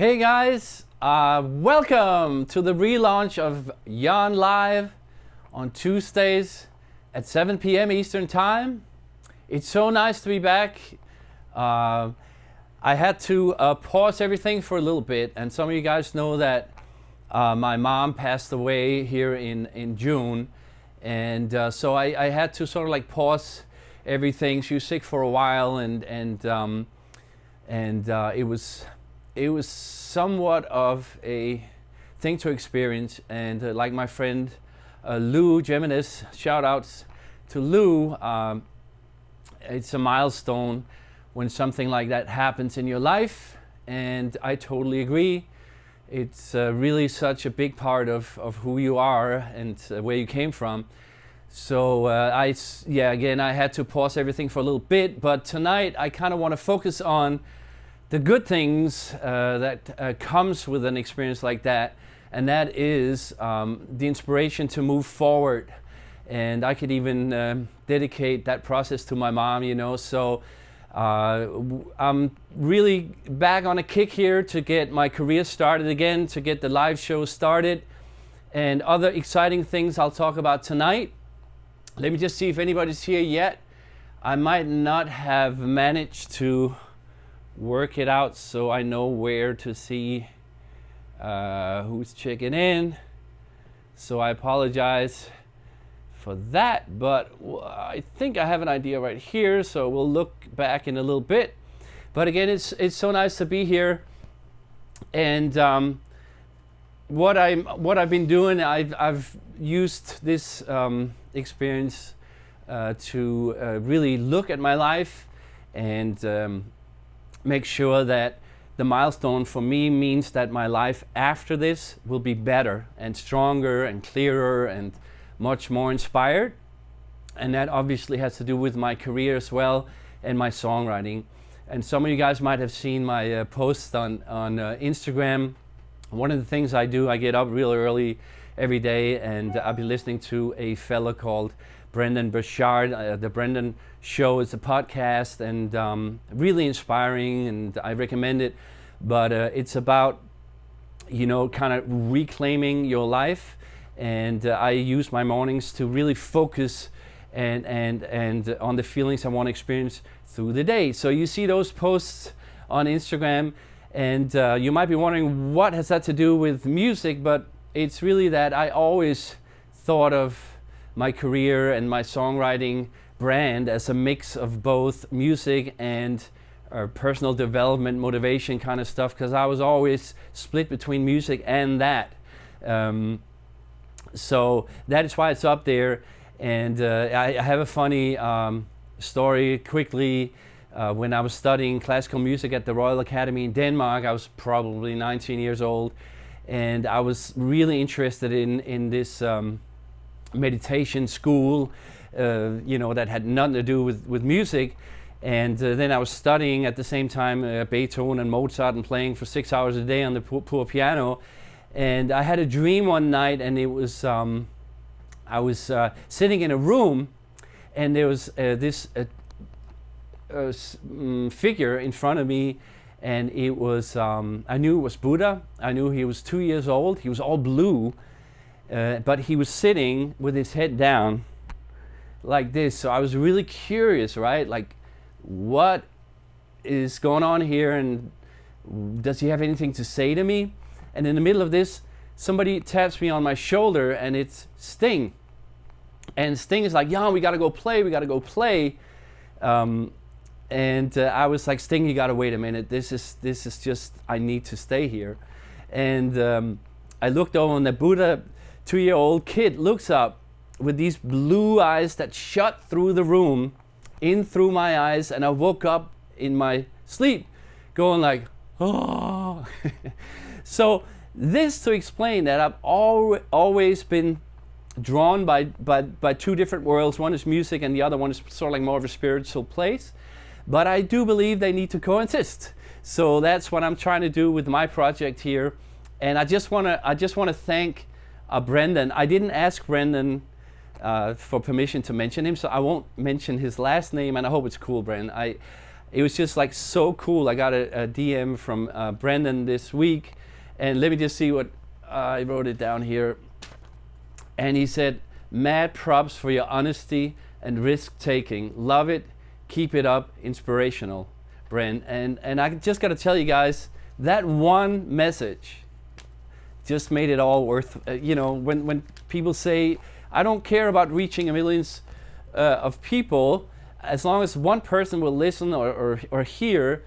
Hey guys, welcome to the relaunch of Youre Live on Tuesdays at 7 p.m. Eastern Time. It's so nice to be back. I had to pause everything for a little bit, and some of you guys know that my mom passed away here in June, and so I had to sort of like pause everything. She was sick for a while, and it was somewhat of a thing to experience, and like my friend Lou Geminis, shout outs to Lou, it's a milestone when something like that happens in your life, and I totally agree. It's really such a big part of who you are and where you came from. So again, I had to pause everything for a little bit, but tonight I kind of want to focus on the good things that comes with an experience like that, and that is the inspiration to move forward. And I could even dedicate that process to my mom, you know. So I'm really back on a kick here to get my career started again, to get the live show started, and other exciting things I'll talk about tonight. Let me just see if anybody's here yet. I might not have managed to work it out so I know where to see who's checking in. So I apologize for that, but I think I have an idea right here, so we'll look back in a little bit. But again, it's so nice to be here. And what I've been doing, I've used this experience to really look at my life and make sure that the milestone for me means that my life after this will be better and stronger and clearer and much more inspired. And that obviously has to do with my career as well and my songwriting. And some of you guys might have seen my posts on Instagram. One of the things I do, I get up real early every day, and I'll be listening to a fellow called Brendan Burchard. The Brendan Show is a podcast, and really inspiring, and I recommend it. But it's about, you know, kind of reclaiming your life, and I use my mornings to really focus and on the feelings I want to experience through the day. So you see those posts on Instagram, and you might be wondering what has that to do with music, but it's really that I always thought of my career and my songwriting brand as a mix of both music and personal development, motivation kind of stuff, because I was always split between music and that. So that is why it's up there. And I have a funny story quickly. When I was studying classical music at the Royal Academy in Denmark, I was probably 19 years old, and I was really interested in this meditation school, you know, that had nothing to do with music. And then I was studying at the same time Beethoven and Mozart and playing for 6 hours a day on the poor piano. And I had a dream one night, and it was I was sitting in a room, and there was this figure in front of me, and it was I knew it was Buddha. I knew he was 2 years old. He was all blue, but he was sitting with his head down like this. So I was really curious, right? Like, what is going on here, and does he have anything to say to me? And in the middle of this, somebody taps me on my shoulder, and it's Sting. And Sting is like, "Jan, we gotta go play. And I was like, "Sting, you gotta wait a minute. This is just, I need to stay here." And I looked over, and the Buddha 2-year-old kid looks up with these blue eyes that shot through the room, in through my eyes, and I woke up in my sleep going like, "Oh." So this to explain that I've always been drawn by two different worlds. One is music, and the other one is sort of like more of a spiritual place. But I do believe they need to coexist. So that's what I'm trying to do with my project here. And I just want to thank Brendan. I didn't ask Brendan for permission to mention him, so I won't mention his last name, and I hope it's cool, Brendan. it was just like so cool. I got a DM from Brendan this week, and let me just see what I wrote it down here. And he said, "Mad props for your honesty and risk taking. Love it. Keep it up. Inspirational, Bren." And I just got to tell you guys, that one message just made it all worth. When people say, "I don't care about reaching millions of people, as long as one person will listen or hear,"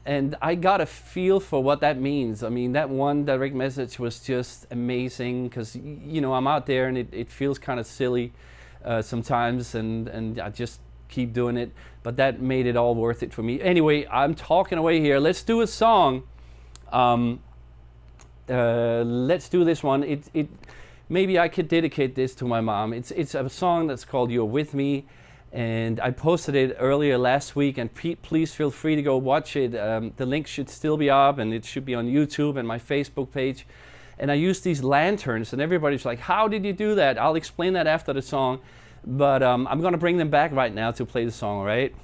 and I got a feel for what that means. I mean, that one direct message was just amazing, because I'm out there and it feels kind of silly sometimes, and I just keep doing it, but that made it all worth it for me. Anyway, I'm talking away here. Let's do a song. Let's do this one. It maybe I could dedicate this to my mom. It's a song that's called "You're With Me," and I posted it earlier last week, and please feel free to go watch it. The link should still be up, and it should be on YouTube and my Facebook page. And I used these lanterns, and everybody's like, "How did you do that?" I'll explain that after the song, but I'm going to bring them back right now to play the song, all right?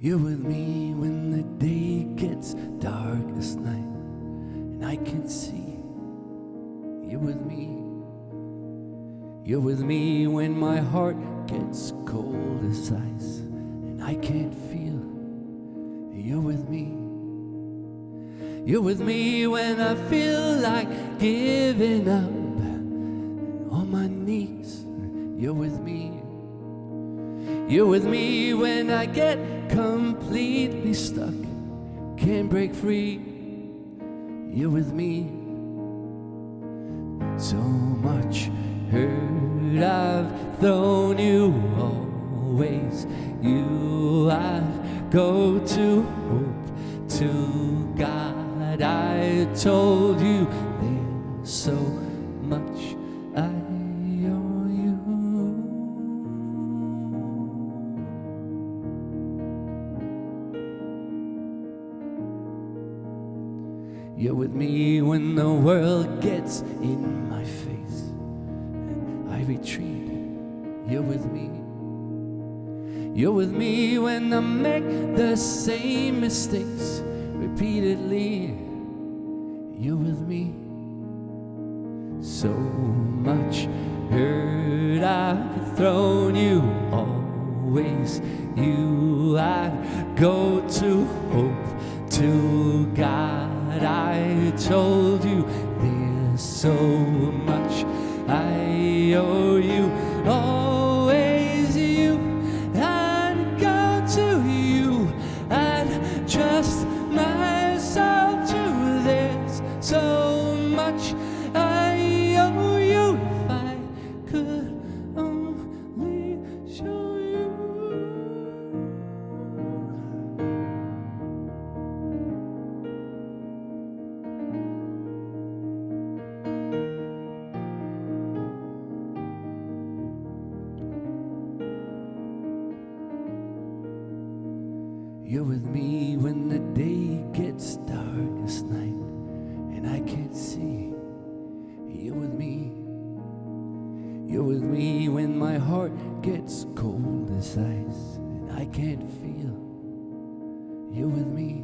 You're with me when the day gets dark as night, and I can see. You're with me. You're with me when my heart gets cold as ice, and I can't feel. You're with me. You're with me when I feel like giving up, on my knees. You're with me. You're with me when I get completely stuck, can't break free. You're with me. So much hurt I've thrown you, always you I'd go to, hope to God I told you there's so much I owe you. You're with me when the world gets in my face and I retreat. You're with me. You're with me when I make the same mistakes repeatedly. You're with me. So much hurt I've thrown you, always you I'd go to, hope to God I told you there's so much I owe you, always you I'd go to, you I'd trust myself to, there's so much I owe you, if I could only show you. You're with me when the day gets dark as night and I can't see. You're with me. You're with me when my heart gets cold as ice and I can't feel. You're with me.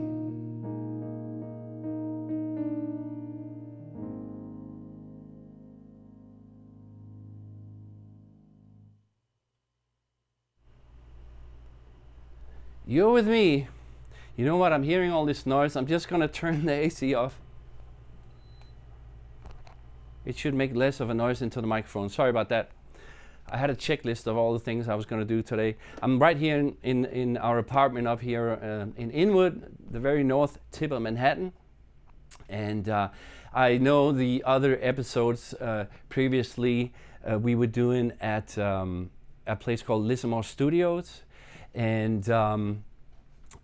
You're with me. You know what? I'm hearing all this noise. I'm just going to turn the AC off. It should make less of a noise into the microphone. Sorry about that. I had a checklist of all the things I was going to do today. I'm right here in our apartment up here in Inwood, the very north tip of Manhattan. And I know the other episodes previously we were doing at a place called Listen More Studios. And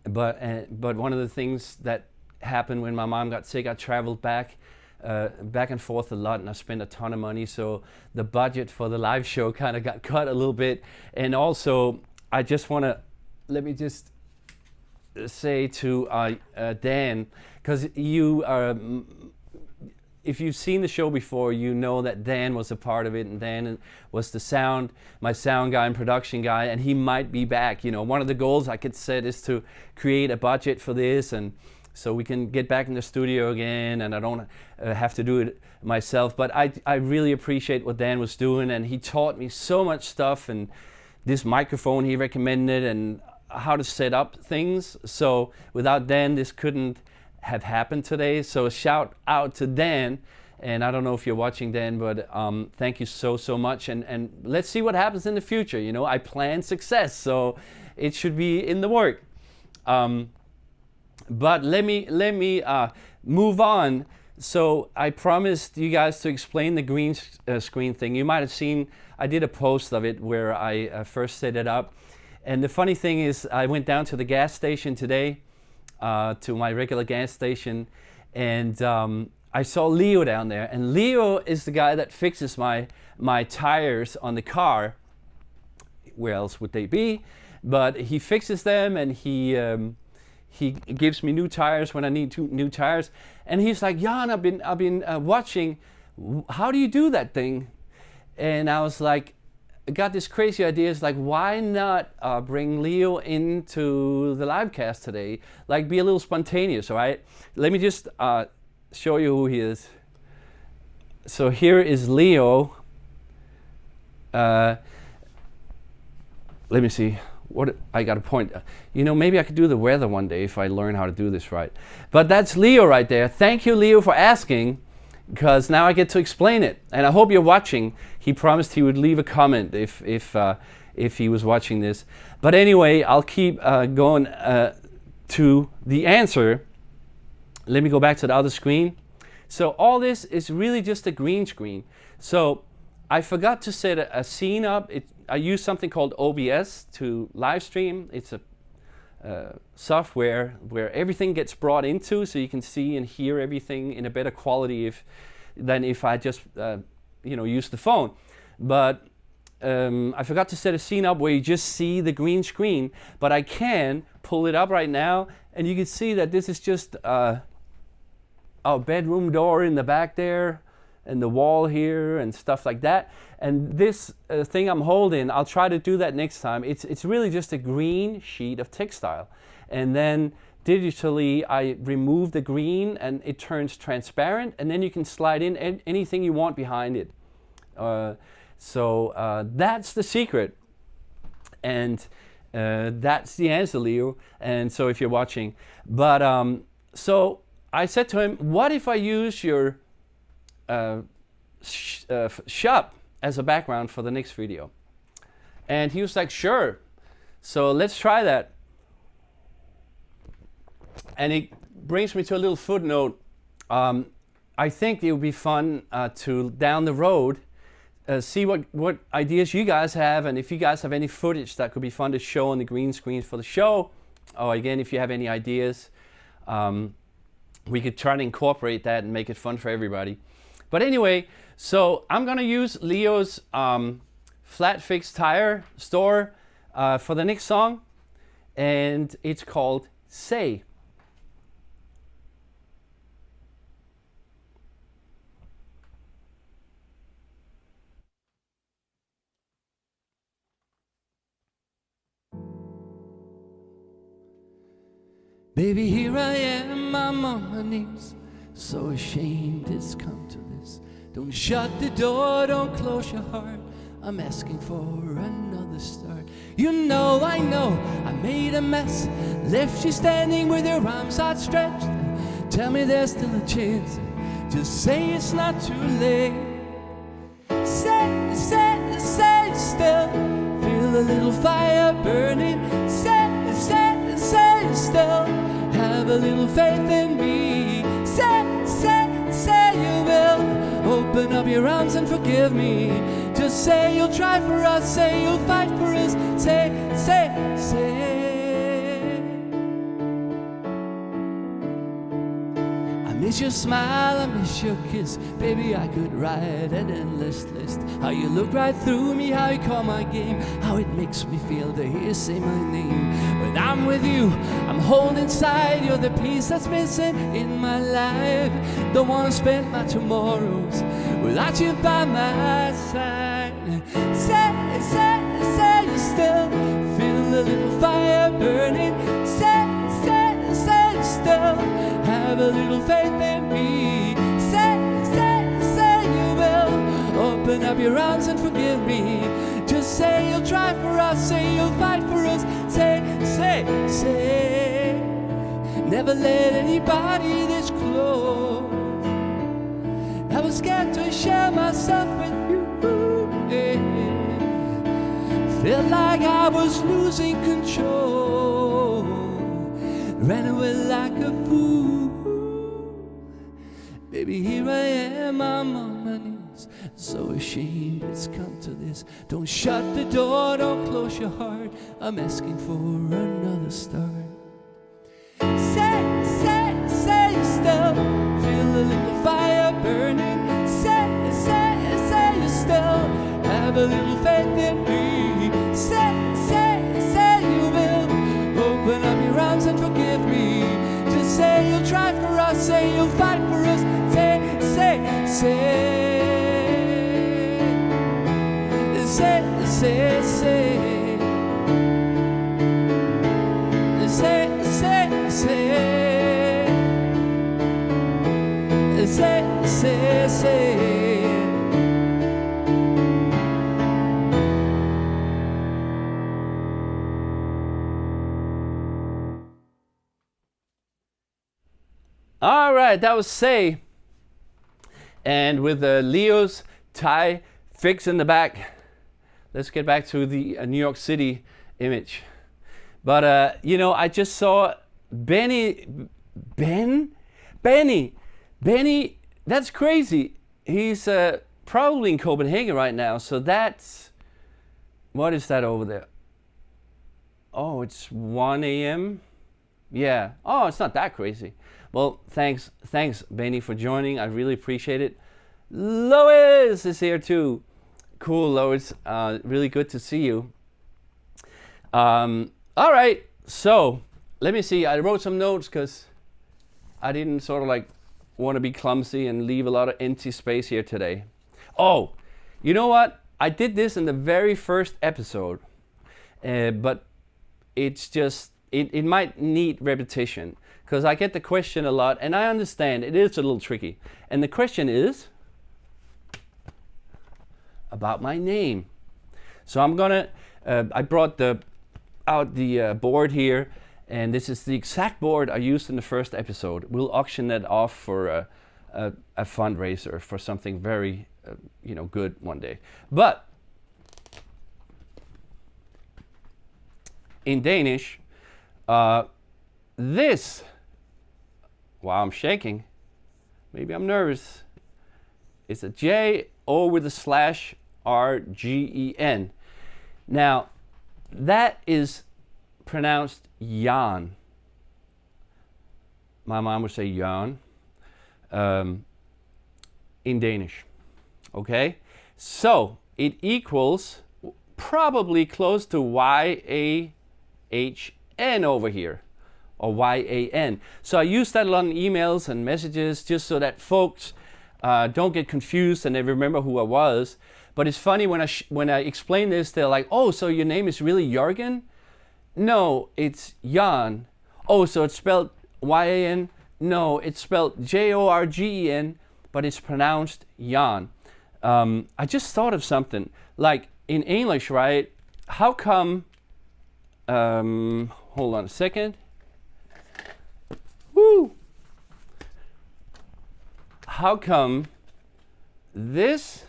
but one of the things that happened when my mom got sick, I traveled back and forth a lot, and I spent a ton of money. So the budget for the live show kind of got cut a little bit. And also, I just want to let me just say to Dan, because if you've seen the show before, you know that Dan was a part of it, and Dan was my sound guy and production guy, and he might be back. You know, one of the goals I could set is to create a budget for this, and so we can get back in the studio again, and I don't have to do it myself. But I really appreciate what Dan was doing, and he taught me so much stuff, and this microphone he recommended, and how to set up things. So without Dan, this couldn't have happened today. So a shout out to Dan, and I don't know if you're watching, Dan, but thank you so much, and let's see what happens in the future. You know, I plan success, so it should be in the work. But let me move on. So I promised you guys to explain the green screen thing. You might have seen I did a post of it where I first set it up, and the funny thing is I went down to the gas station today, to my regular gas station, and I saw Leo down there, and Leo is the guy that fixes my tires on the car. Where else would they be? But he fixes them, and he gives me new tires when I need new tires. And he's like, Jan, I've been watching. How do you do that thing? And I was like, I got this crazy idea. It's like, why not bring Leo into the live cast today? Like, be a little spontaneous, all right? Let me just show you who he is. So here is Leo. Let me see. What I got a point. You know, maybe I could do the weather one day if I learn how to do this right. But that's Leo right there. Thank you, Leo, for asking, because now I get to explain it. And I hope you're watching. He promised he would leave a comment if he was watching this. But anyway, I'll keep going to the answer. Let me go back to the other screen. So all this is really just a green screen. So I forgot to set a scene up. I use something called OBS to live stream. It's a software where everything gets brought into, so you can see and hear everything in a better quality than if I just use the phone. But I forgot to set a scene up where you just see the green screen, but I can pull it up right now, and you can see that this is just our bedroom door in the back there, and the wall here and stuff like that. And this thing I'm holding, I'll try to do that next time. It's really just a green sheet of textile. And then digitally, I remove the green and it turns transparent, and then you can slide in anything you want behind it. So that's the secret. And that's the answer, Leo. And so if you're watching. But so I said to him, what if I use your shop as a background for the next video? And he was like, sure. So let's try that. And it brings me to a little footnote. I think it would be fun to, down the road, see what ideas you guys have, and if you guys have any footage that could be fun to show on the green screen for the show, or again, if you have any ideas, we could try to incorporate that and make it fun for everybody. But anyway, so I'm gonna use Leo's flat fix tire store for the next song, and it's called Say. Baby, here I am, I'm on my knees, so ashamed it's come to this. Don't shut the door, don't close your heart, I'm asking for another start. You know, I made a mess, left you standing with your arms outstretched. Tell me there's still a chance, just say it's not too late. Say still, feel a little fire burning. Say still, have a little faith in me. Say you will open up your arms and forgive me. Just say you'll try for us, say you'll fight for us. Say, say, say. I miss your smile, I miss your kiss. Baby, I could write an endless list. How you look right through me, how you call my game, how it makes me feel to hear you say my name. When I'm with you, I'm holding inside. You're the piece that's missing in my life. Don't wanna spend my tomorrows without you by my side. Say, say, say you still feel the little fire burning. Say, say, say you still have a little faith in me. Say, say, say you will open up your arms and forgive me. Just say you'll try for us, say you'll fight for us. Say, say, say. Never let anybody this close. I was scared to share myself with you. Yeah. Felt like I was losing control. Ran away like a fool. Baby, here I am, I'm on my knees. So ashamed it's come to this. Don't shut the door, don't close your heart. I'm asking for another start. Say, say, say you still feel a little fire burning. Say, say, say you still have a little faith in me. Say, say, say you will open up your arms and forgive me. Just say you'll try for us, say you'll fight for us. Say, say, say. Say, say, say. Say, say, say. Say, say, say. All right, that was Say. And with Leo's tie fix in the back, let's get back to the New York City image. But, you know, I just saw Benny, that's crazy. He's probably in Copenhagen right now. So that's, what is that over there? Oh, it's 1 a.m. Yeah. Oh, it's not that crazy. Well, thanks, Benny, for joining. I really appreciate it. Lois is here too. Cool, Lois. Really good to see you. All right, so let me see. I wrote some notes because I didn't sort of like want to be clumsy and leave a lot of empty space here today. Oh, you know what? I did this in the very first episode, but it's just, it might need repetition because I get the question a lot, and I understand it is a little tricky. And the question is about my name. So I'm gonna, I brought out the board here, and this is the exact board I used in the first episode. We'll auction that off for a fundraiser for something very, good one day. But in Danish, this, wow, I'm shaking. Maybe I'm nervous. It's a J-O with a slash R-G-E-N. Now, that is pronounced Jan. My mom would say Jan in Danish. Okay? So, it equals probably close to Y-A-H-N over here, or Y-A-N. So I use that a lot in emails and messages just so that folks don't get confused and they remember who I was. But it's funny when I explain this, they're like, oh, so your name is really Jørgen? No, it's Jan. Oh, so it's spelled Y-A-N? No, it's spelled J-O-R-G-E-N, but it's pronounced Jan. I just thought of something. Like in English, right? How come, hold on a second. Woo! How come this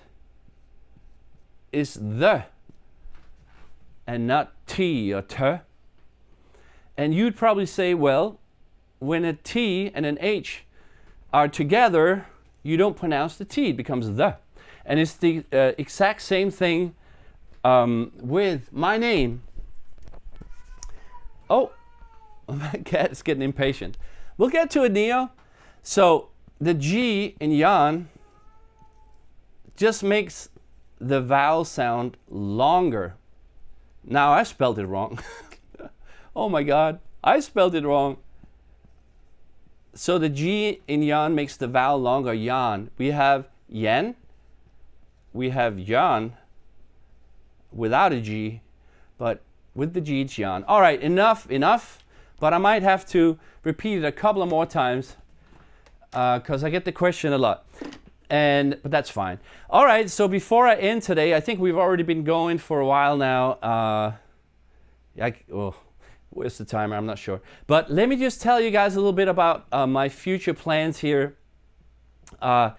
is the and not T or T? And you'd probably say, well, when a T and an H are together, you don't pronounce the T, it becomes the. And it's the exact same thing with my name. Oh, my cat is getting impatient. We'll get to it, Neo. So the G in Jan just makes the vowel sound longer. Now I spelled it wrong. Oh my God, I spelled it wrong. So the G in Jan makes the vowel longer, Jan. We have Yen, we have Jan without a G, but with the G it's Jan. All right, enough, but I might have to repeat it a couple of more times because I get the question a lot. But that's fine. All right, so before I end today, I think we've already been going for a while now. Where's the timer? I'm not sure. But let me just tell you guys a little bit about my future plans here. This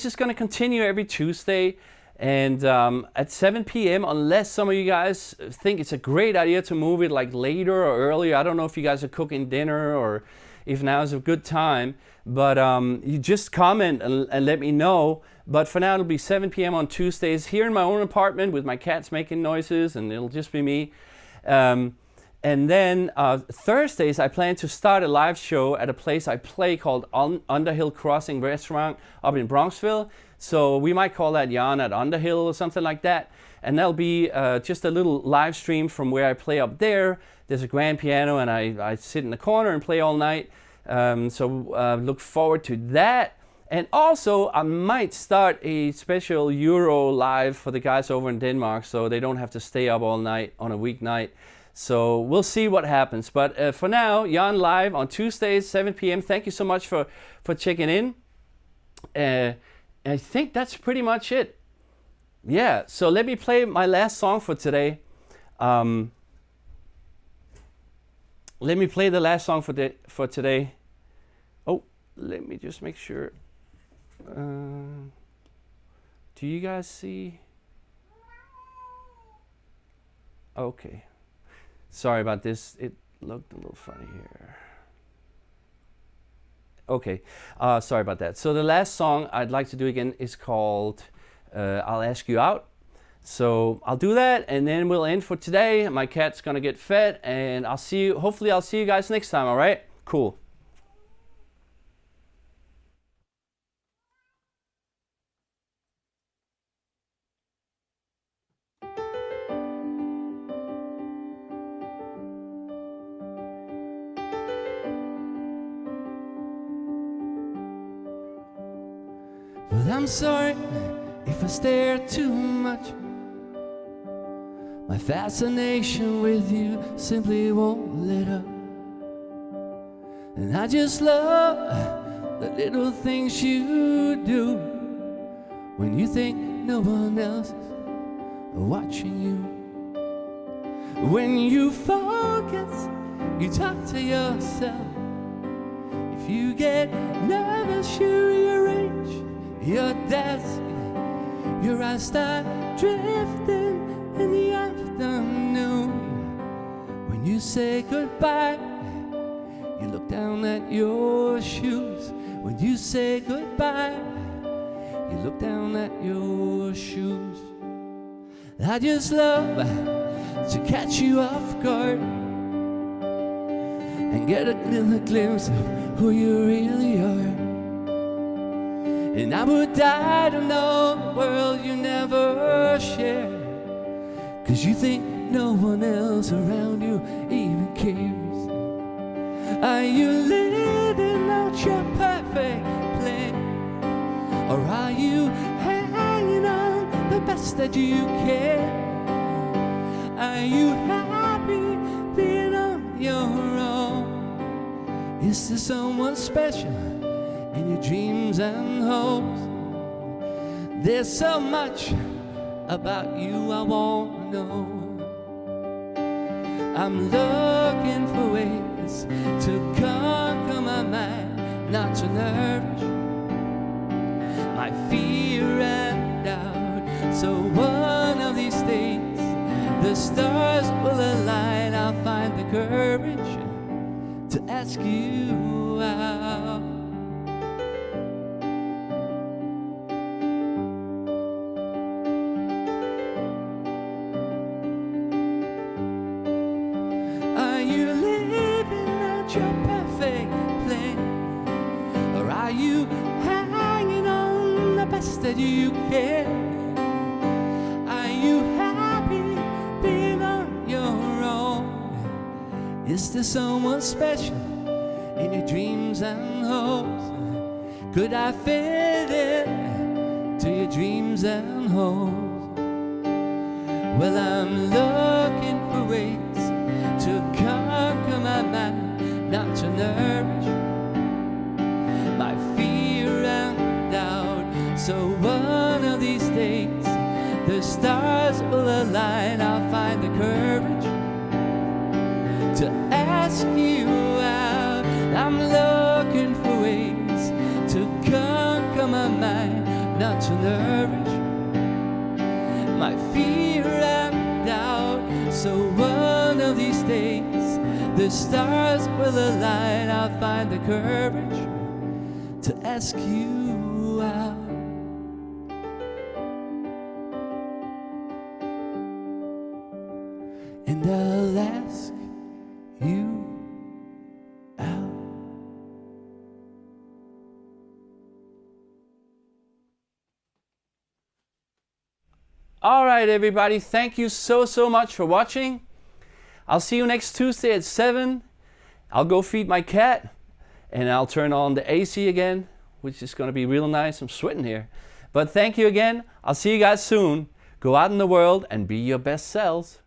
is going to continue every Tuesday. And at 7 p.m., unless some of you guys think it's a great idea to move it like later or earlier. I don't know if you guys are cooking dinner or if now is a good time. But you just comment and let me know. But for now, it'll be 7 p.m. on Tuesdays here in my own apartment with my cats making noises, and it'll just be me. And then Thursdays, I plan to start a live show at a place I play called Underhill Crossing Restaurant up in Bronxville. So we might call that Jan at Underhill or something like that. And that'll be just a little live stream from where I play up there. There's a grand piano, and I sit in the corner and play all night. So look forward to that. And also, I might start a special Euro live for the guys over in Denmark, so they don't have to stay up all night on a weeknight. So we'll see what happens. But for now, Jan live on Tuesdays, 7 p.m. Thank you so much for checking in. I think that's pretty much it. Yeah, so let me play my last song for today. Let me play the last song for today. Oh, let me just make sure. Do you guys see? Okay. Sorry about this. It looked a little funny here. Okay. Sorry about that. So the last song I'd like to do again is called I'll Ask You Out. So I'll do that, and then we'll end for today. My cat's gonna get fed, and hopefully I'll see you guys next time, all right? Cool. Well, I'm sorry if I stare too much. My fascination with you simply won't let up. And I just love the little things you do when you think no one else is watching you. When you focus, you talk to yourself. If you get nervous, you rearrange your desk. Your eyes start drifting in the afternoon. When you say goodbye, you look down at your shoes. When you say goodbye, you look down at your shoes. I just love to catch you off guard and get a little glimpse of who you really are. And I would die to know the world you never share, 'cause you think no one else around you even cares. Are you living out your perfect plan, or are you hanging on the best that you can? Are you happy being on your own? Is there someone special in your dreams and hopes? There's so much about you I want to know. I'm looking for ways to conquer my mind, not to nourish my fear and doubt. So one of these days the stars will align. I'll find the courage to ask you out. that you care? Are you happy being on your own? Is there someone special in your dreams and hopes? Could I fit in to your dreams and hopes? Well, I'm looking for ways to conquer my mind, not to nourish my fear and doubt. So one of these days the stars will align. I'll find the courage to ask you out. I'm looking for ways to conquer my mind, not to nourish my fear and doubt. So one of these days the stars will align. I'll find the courage to ask you out. And I'll ask you out. All right, everybody, thank you so much for watching. I'll see you next Tuesday at 7. I'll go feed my cat and I'll turn on the AC again, which is going to be real nice. I'm sweating here. But thank you again. I'll see you guys soon. Go out in the world and be your best selves.